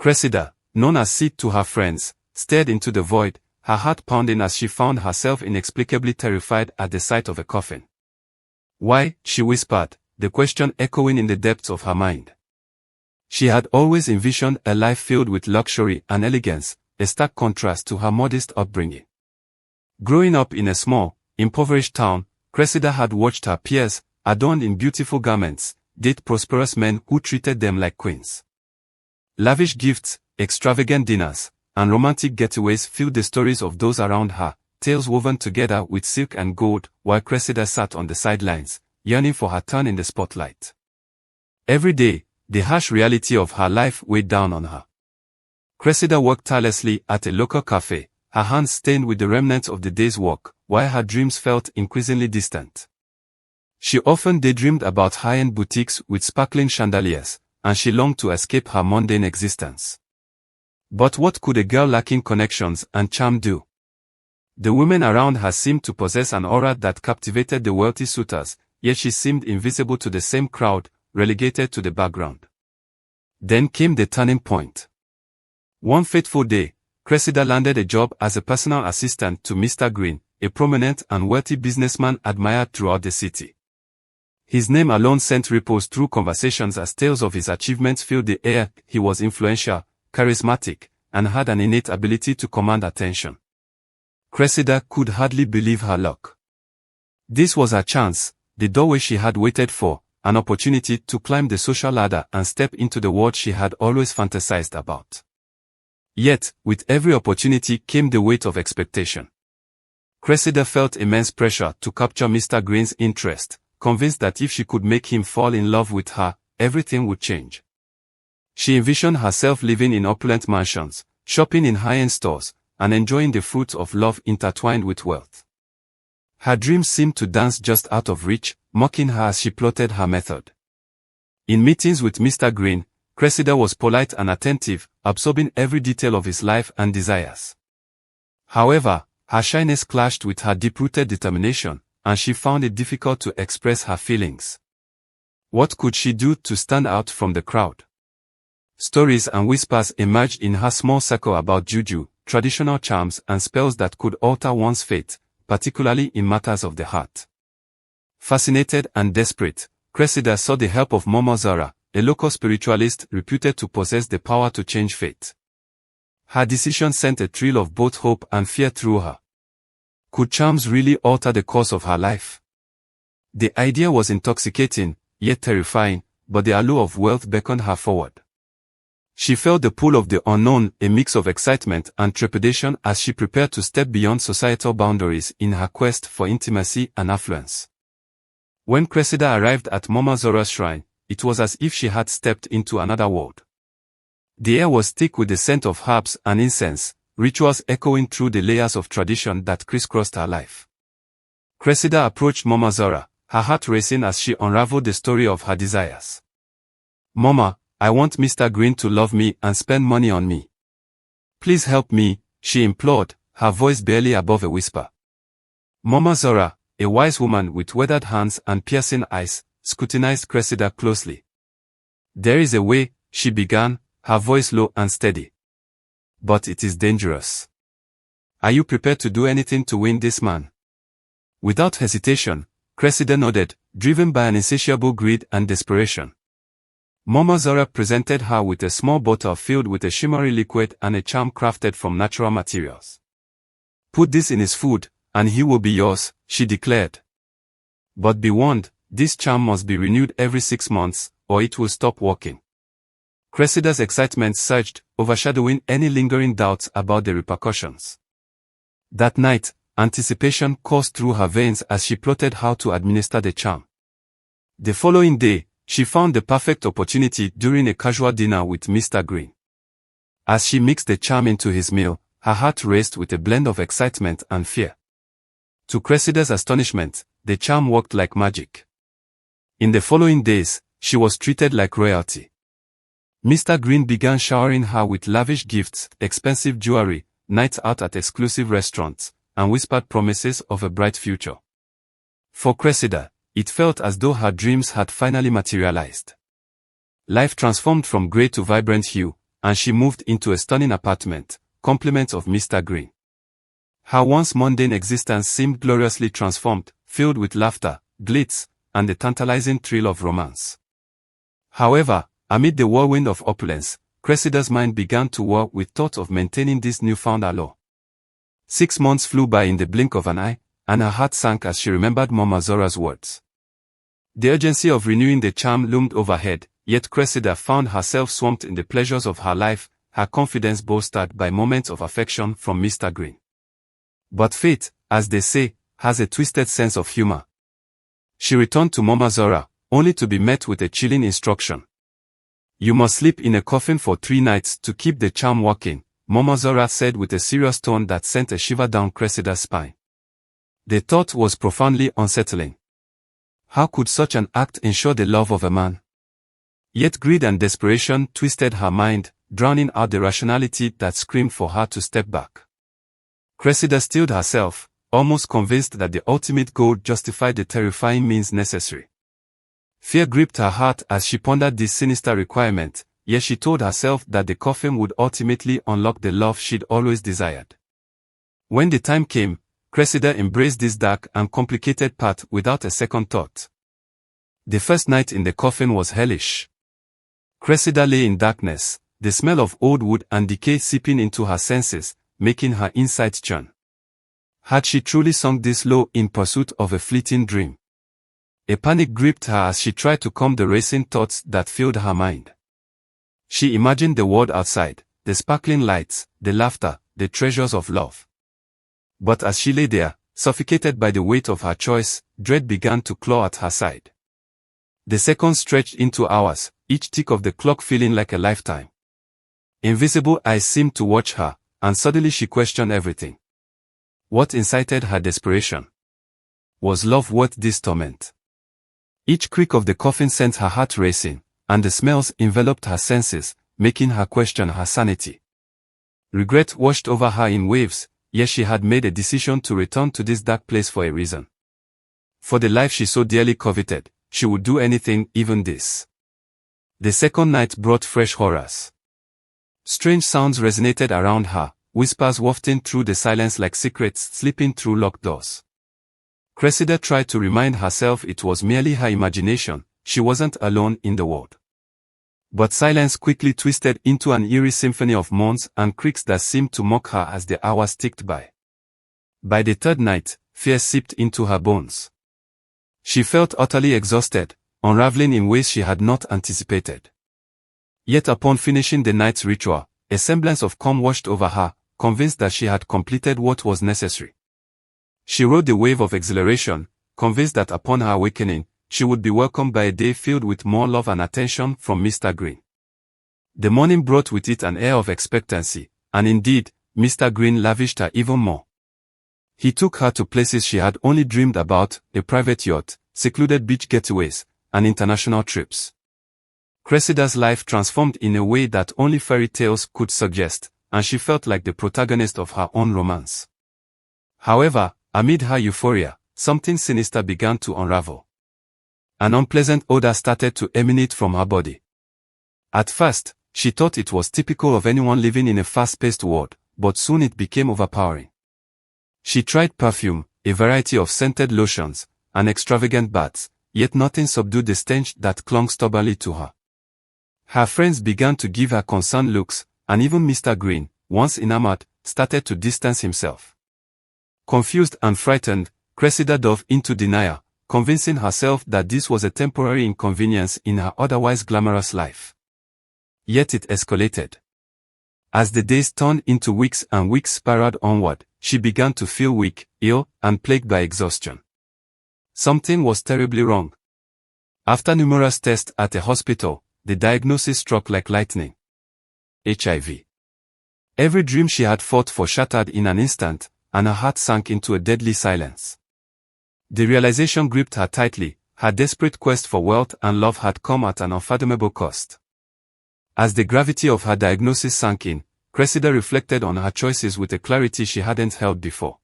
Cressida, known as Sid to her friends, stared into the void, her heart pounding as she found herself inexplicably terrified at the sight of a coffin. "Why?" she whispered, the question echoing in the depths of her mind. She had always envisioned a life filled with luxury and elegance, a stark contrast to her modest upbringing. Growing up in a small, impoverished town, Cressida had watched her peers, adorned in beautiful garments, date prosperous men who treated them like queens. Lavish gifts, extravagant dinners, and romantic getaways filled the stories of those around her, tales woven together with silk and gold, while Cressida sat on the sidelines, yearning for her turn in the spotlight. Every day, the harsh reality of her life weighed down on her. Cressida worked tirelessly at a local cafe, her hands stained with the remnants of the day's work, while her dreams felt increasingly distant. She often daydreamed about high-end boutiques with sparkling chandeliers, and she longed to escape her mundane existence. But what could a girl lacking connections and charm do? The women around her seemed to possess an aura that captivated the wealthy suitors, yet she seemed invisible to the same crowd, relegated to the background. Then came the turning point. One fateful day, Cressida landed a job as a personal assistant to Mr. Green, a prominent and wealthy businessman admired throughout the city. His name alone sent ripples through conversations as tales of his achievements filled the air. He was influential, charismatic, and had an innate ability to command attention. Cressida could hardly believe her luck. This was her chance, the doorway she had waited for, an opportunity to climb the social ladder and step into the world she had always fantasized about. Yet, with every opportunity came the weight of expectation. Cressida felt immense pressure to capture Mr. Green's interest, convinced that if she could make him fall in love with her, everything would change. She envisioned herself living in opulent mansions, shopping in high-end stores, and enjoying the fruits of love intertwined with wealth. Her dreams seemed to dance just out of reach, mocking her as she plotted her method. In meetings with Mr. Green, Cressida was polite and attentive, absorbing every detail of his life and desires. However, her shyness clashed with her deep-rooted determination, and she found it difficult to express her feelings. What could she do to stand out from the crowd? Stories and whispers emerged in her small circle about juju, traditional charms and spells that could alter one's fate, particularly in matters of the heart. Fascinated and desperate, Cressida sought the help of Mama Zora, a local spiritualist reputed to possess the power to change fate. Her decision sent a thrill of both hope and fear through her. Could charms really alter the course of her life? The idea was intoxicating, yet terrifying, but the allure of wealth beckoned her forward. She felt the pull of the unknown, a mix of excitement and trepidation as she prepared to step beyond societal boundaries in her quest for intimacy and affluence. When Cressida arrived at Mama Zora's shrine, it was as if she had stepped into another world. The air was thick with the scent of herbs and incense, rituals echoing through the layers of tradition that crisscrossed her life. Cressida approached Mama Zora, her heart racing as she unraveled the story of her desires. "Mama, I want Mr. Green to love me and spend money on me. Please help me," she implored, her voice barely above a whisper. Mama Zora, a wise woman with weathered hands and piercing eyes, scrutinized Cressida closely. "There is a way," she began, her voice low and steady. "But it is dangerous. Are you prepared to do anything to win this man?" Without hesitation, Cressida nodded, driven by an insatiable greed and desperation. Mama Zora presented her with a small bottle filled with a shimmery liquid and a charm crafted from natural materials. "Put this in his food, and he will be yours," she declared. "But be warned, this charm must be renewed every 6 months, or it will stop working." Cressida's excitement surged, overshadowing any lingering doubts about the repercussions. That night, anticipation coursed through her veins as she plotted how to administer the charm. The following day, she found the perfect opportunity during a casual dinner with Mr. Green. As she mixed the charm into his meal, her heart raced with a blend of excitement and fear. To Cressida's astonishment, the charm worked like magic. In the following days, she was treated like royalty. Mr. Green began showering her with lavish gifts, expensive jewelry, nights out at exclusive restaurants, and whispered promises of a bright future. For Cressida, it felt as though her dreams had finally materialized. Life transformed from gray to vibrant hue, and she moved into a stunning apartment, compliments of Mr. Green. Her once mundane existence seemed gloriously transformed, filled with laughter, glitz, and the tantalizing thrill of romance. However, amid the whirlwind of opulence, Cressida's mind began to whirl with thoughts of maintaining this newfound allure. 6 months flew by in the blink of an eye, and her heart sank as she remembered Mama Zora's words. The urgency of renewing the charm loomed overhead, yet Cressida found herself swamped in the pleasures of her life, her confidence bolstered by moments of affection from Mr. Green. But fate, as they say, has a twisted sense of humor. She returned to Mama Zora, only to be met with a chilling instruction. "You must sleep in a coffin for 3 nights to keep the charm working," Mama Zora said with a serious tone that sent a shiver down Cressida's spine. The thought was profoundly unsettling. How could such an act ensure the love of a man? Yet greed and desperation twisted her mind, drowning out the rationality that screamed for her to step back. Cressida steeled herself, almost convinced that the ultimate goal justified the terrifying means necessary. Fear gripped her heart as she pondered this sinister requirement, yet she told herself that the coffin would ultimately unlock the love she'd always desired. When the time came, Cressida embraced this dark and complicated path without a second thought. The first night in the coffin was hellish. Cressida lay in darkness, the smell of old wood and decay seeping into her senses, making her insides churn. Had she truly sunk this low in pursuit of a fleeting dream? A panic gripped her as she tried to calm the racing thoughts that filled her mind. She imagined the world outside, the sparkling lights, the laughter, the treasures of love. But as she lay there, suffocated by the weight of her choice, dread began to claw at her side. The seconds stretched into hours, each tick of the clock feeling like a lifetime. Invisible eyes seemed to watch her, and suddenly she questioned everything. What incited her desperation? Was love worth this torment? Each creak of the coffin sent her heart racing, and the smells enveloped her senses, making her question her sanity. Regret washed over her in waves, yet she had made a decision to return to this dark place for a reason. For the life she so dearly coveted, she would do anything, even this. The second night brought fresh horrors. Strange sounds resonated around her, whispers wafting through the silence like secrets slipping through locked doors. Cressida tried to remind herself it was merely her imagination, she wasn't alone in the world. But silence quickly twisted into an eerie symphony of moans and creaks that seemed to mock her as the hours ticked by. By the third night, fear seeped into her bones. She felt utterly exhausted, unraveling in ways she had not anticipated. Yet upon finishing the night's ritual, a semblance of calm washed over her, convinced that she had completed what was necessary. She rode the wave of exhilaration, convinced that upon her awakening, she would be welcomed by a day filled with more love and attention from Mr. Green. The morning brought with it an air of expectancy, and indeed, Mr. Green lavished her even more. He took her to places she had only dreamed about, a private yacht, secluded beach getaways, and international trips. Cressida's life transformed in a way that only fairy tales could suggest, and she felt like the protagonist of her own romance. However, amid her euphoria, something sinister began to unravel. An unpleasant odor started to emanate from her body. At first, she thought it was typical of anyone living in a fast-paced world, but soon it became overpowering. She tried perfume, a variety of scented lotions, and extravagant baths, yet nothing subdued the stench that clung stubbornly to her. Her friends began to give her concerned looks, and even Mr. Green, once enamored, started to distance himself. Confused and frightened, Cressida dove into denial, convincing herself that this was a temporary inconvenience in her otherwise glamorous life. Yet it escalated. As the days turned into weeks and weeks spiraled onward, she began to feel weak, ill, and plagued by exhaustion. Something was terribly wrong. After numerous tests at a hospital, the diagnosis struck like lightning. HIV. Every dream she had fought for shattered in an instant, and her heart sank into a deadly silence. The realization gripped her tightly, her desperate quest for wealth and love had come at an unfathomable cost. As the gravity of her diagnosis sank in, Cressida reflected on her choices with a clarity she hadn't held before.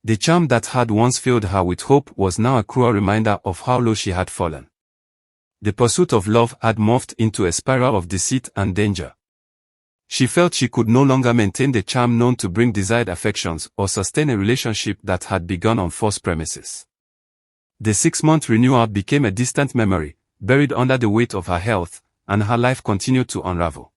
The charm that had once filled her with hope was now a cruel reminder of how low she had fallen. The pursuit of love had morphed into a spiral of deceit and danger. She felt she could no longer maintain the charm known to bring desired affections or sustain a relationship that had begun on false premises. The 6-month renewal became a distant memory, buried under the weight of her health, and her life continued to unravel.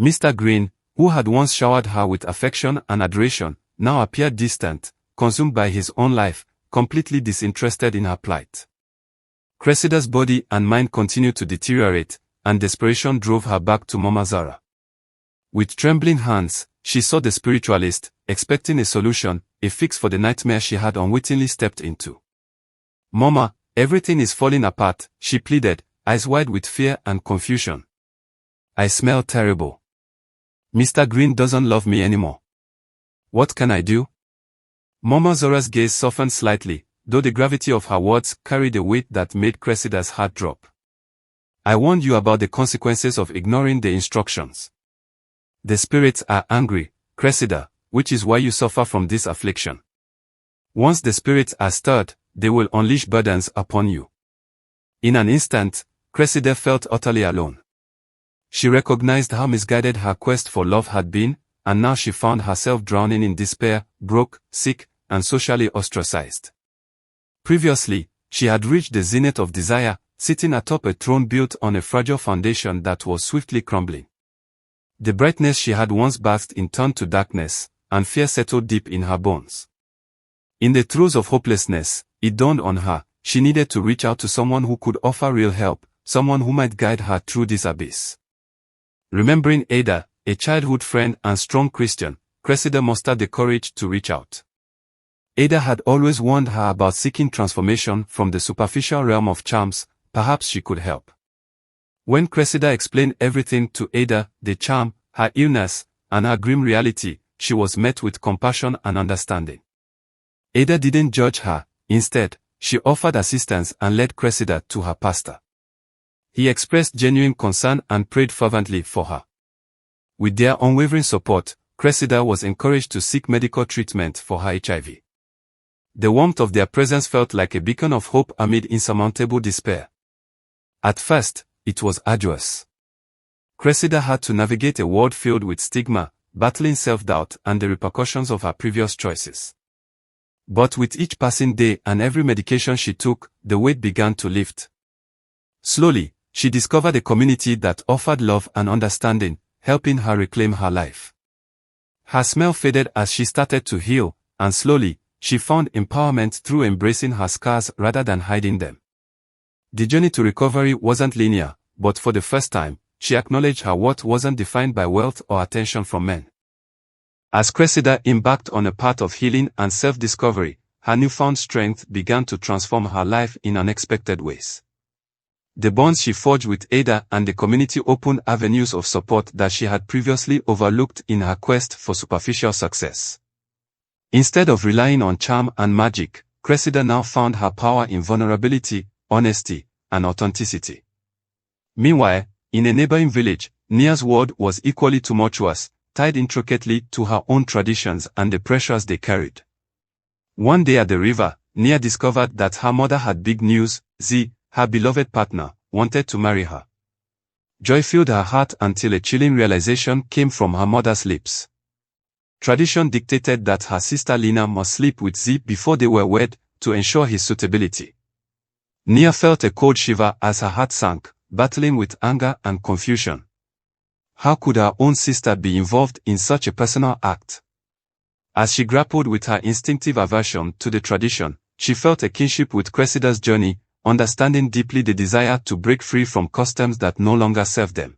Mr. Green, who had once showered her with affection and adoration, now appeared distant, consumed by his own life, completely disinterested in her plight. Cressida's body and mind continued to deteriorate, and desperation drove her back to Mama Zara. With trembling hands, she sought the spiritualist, expecting a solution, a fix for the nightmare she had unwittingly stepped into. "Mama, everything is falling apart," she pleaded, eyes wide with fear and confusion. "I smell terrible. Mr. Green doesn't love me anymore. What can I do?" Mama Zora's gaze softened slightly, though the gravity of her words carried a weight that made Cressida's heart drop. "I warned you about the consequences of ignoring the instructions. The spirits are angry, Cressida, which is why you suffer from this affliction. Once the spirits are stirred, they will unleash burdens upon you." In an instant, Cressida felt utterly alone. She recognized how misguided her quest for love had been, and now she found herself drowning in despair, broke, sick, and socially ostracized. Previously, she had reached the zenith of desire, sitting atop a throne built on a fragile foundation that was swiftly crumbling. The brightness she had once basked in turned to darkness, and fear settled deep in her bones. In the throes of hopelessness, it dawned on her, she needed to reach out to someone who could offer real help, someone who might guide her through this abyss. Remembering Ada, a childhood friend and strong Christian, Cressida mustered the courage to reach out. Ada had always warned her about seeking transformation from the superficial realm of charms. Perhaps she could help. When Cressida explained everything to Ada, the charm, her illness, and her grim reality, she was met with compassion and understanding. Ada didn't judge her. Instead, she offered assistance and led Cressida to her pastor. He expressed genuine concern and prayed fervently for her. With their unwavering support, Cressida was encouraged to seek medical treatment for her HIV. The warmth of their presence felt like a beacon of hope amid insurmountable despair. At first, it was arduous. Cressida had to navigate a world filled with stigma, battling self-doubt and the repercussions of her previous choices. But with each passing day and every medication she took, the weight began to lift. Slowly, she discovered a community that offered love and understanding, helping her reclaim her life. Her smell faded as she started to heal, and slowly, she found empowerment through embracing her scars rather than hiding them. The journey to recovery wasn't linear, but for the first time, she acknowledged her worth wasn't defined by wealth or attention from men. As Cressida embarked on a path of healing and self-discovery, her newfound strength began to transform her life in unexpected ways. The bonds she forged with Ada and the community opened avenues of support that she had previously overlooked in her quest for superficial success. Instead of relying on charm and magic, Cressida now found her power in vulnerability, honesty, and authenticity. Meanwhile, in a neighboring village, Nia's world was equally tumultuous, tied intricately to her own traditions and the pressures they carried. One day at the river, Nia discovered that her mother had big news. Z, her beloved partner, wanted to marry her. Joy filled her heart until a chilling realization came from her mother's lips. Tradition dictated that her sister Lina must sleep with Z before they were wed, to ensure his suitability. Nia felt a cold shiver as her heart sank, battling with anger and confusion. How could her own sister be involved in such a personal act? As she grappled with her instinctive aversion to the tradition, she felt a kinship with Cressida's journey, understanding deeply the desire to break free from customs that no longer served them.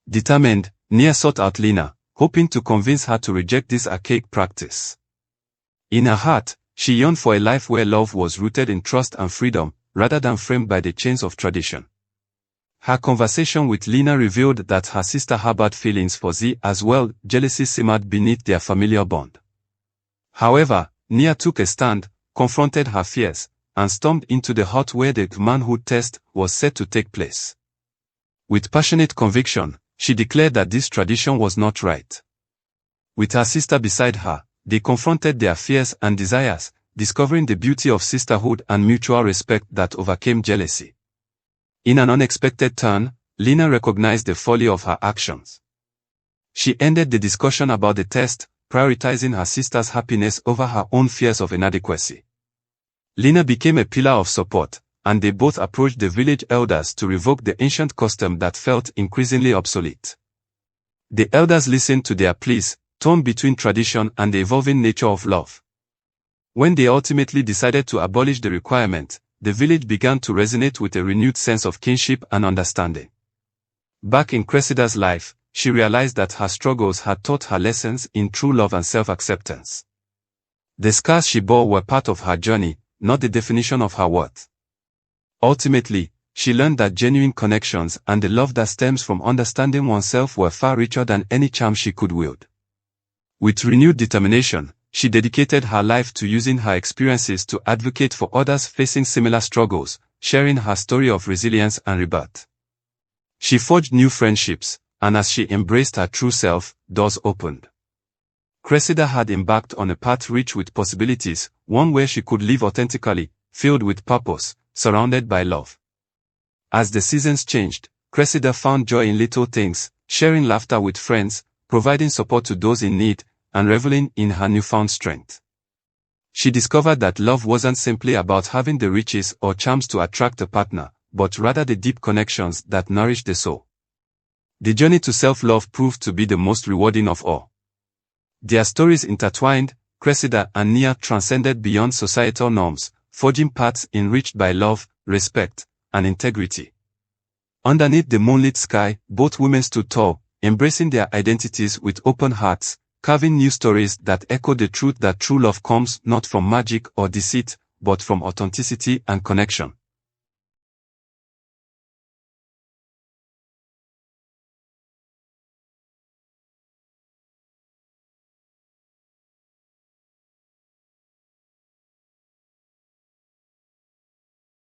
Determined, Nia sought out Lina, hoping to convince her to reject this archaic practice. In her heart, she yearned for a life where love was rooted in trust and freedom, rather than framed by the chains of tradition. Her conversation with Lina revealed that her sister harbored feelings for Z as well. Jealousy simmered beneath their familiar bond. However, Nia took a stand, confronted her fears, and stormed into the hut where the manhood test was set to take place. With passionate conviction, she declared that this tradition was not right. With her sister beside her, they confronted their fears and desires, discovering the beauty of sisterhood and mutual respect that overcame jealousy. In an unexpected turn, Lina recognized the folly of her actions. She ended the discussion about the test, prioritizing her sister's happiness over her own fears of inadequacy. Lena became a pillar of support, and they both approached the village elders to revoke the ancient custom that felt increasingly obsolete. The elders listened to their pleas, torn between tradition and the evolving nature of love. When they ultimately decided to abolish the requirement, the village began to resonate with a renewed sense of kinship and understanding. Back in Cressida's life, she realized that her struggles had taught her lessons in true love and self-acceptance. The scars she bore were part of her journey, not the definition of her worth. Ultimately, she learned that genuine connections and the love that stems from understanding oneself were far richer than any charm she could wield. With renewed determination, she dedicated her life to using her experiences to advocate for others facing similar struggles, sharing her story of resilience and rebirth. She forged new friendships, and as she embraced her true self, doors opened. Cressida had embarked on a path rich with possibilities, one where she could live authentically, filled with purpose, surrounded by love. As the seasons changed, Cressida found joy in little things, sharing laughter with friends, providing support to those in need, and reveling in her newfound strength. She discovered that love wasn't simply about having the riches or charms to attract a partner, but rather the deep connections that nourish the soul. The journey to self-love proved to be the most rewarding of all. Their stories intertwined, Cressida and Nia transcended beyond societal norms, forging paths enriched by love, respect, and integrity. Underneath the moonlit sky, both women stood tall, embracing their identities with open hearts, carving new stories that echo the truth that true love comes not from magic or deceit, but from authenticity and connection.